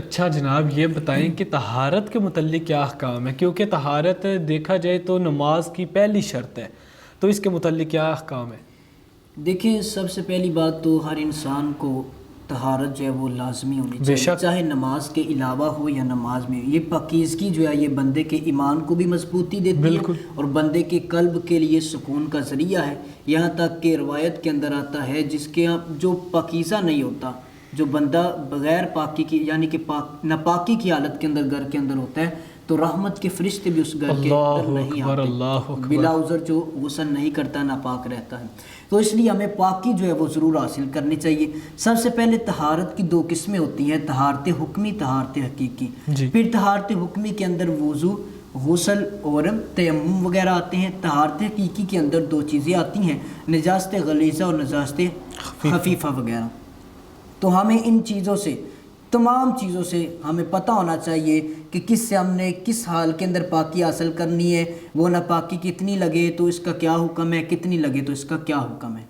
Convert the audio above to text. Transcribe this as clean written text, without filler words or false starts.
اچھا جناب، یہ بتائیں کہ طہارت کے متعلق کیا احکام ہے؟ کیونکہ طہارت دیکھا جائے تو نماز کی پہلی شرط ہے، تو اس کے متعلق کیا احکام ہے؟ دیکھیں، سب سے پہلی بات تو ہر انسان کو طہارت جو ہے وہ لازمی ہونی بے چاہیے، شک، چاہے نماز کے علاوہ ہو یا نماز میں. یہ پاکیزگی جو ہے یہ بندے کے ایمان کو بھی مضبوطی دیتی ہے بالکل اور بندے کے قلب کے لیے سکون کا ذریعہ ہے. یہاں تک کہ روایت کے اندر آتا ہے جس کے جو پاکیزہ نہیں ہوتا، جو بندہ بغیر پاکی کی یعنی کہ ناپاکی کی حالت کے اندر گھر کے اندر ہوتا ہے، تو رحمت کے فرشتے بھی اس گھر کے اندر اللہ نہیں اکبر، آتے. اللہ اکبر. بلا عذر جو غسل نہیں کرتا ناپاک رہتا ہے. تو اس لیے ہمیں پاکی جو ہے وہ ضرور حاصل کرنی چاہیے. سب سے پہلے طہارت کی دو قسمیں ہوتی ہیں، طہارت حکمی، طہارت حقیقی. جی، پھر طہارت حکمی کے اندر وضو، غسل اور تیمم وغیرہ آتے ہیں. طہارت حقیقی کے اندر دو چیزیں آتی ہیں، نجاست غلیظہ اور نجاست خفیفہ وغیرہ. تو ہمیں ان چیزوں سے، تمام چیزوں سے ہمیں پتہ ہونا چاہیے کہ کس سے ہم نے کس حال کے اندر پاکی حاصل کرنی ہے. وہ ناپاکی کتنی لگے تو اس کا کیا حکم ہے، کتنی لگے تو اس کا کیا حکم ہے.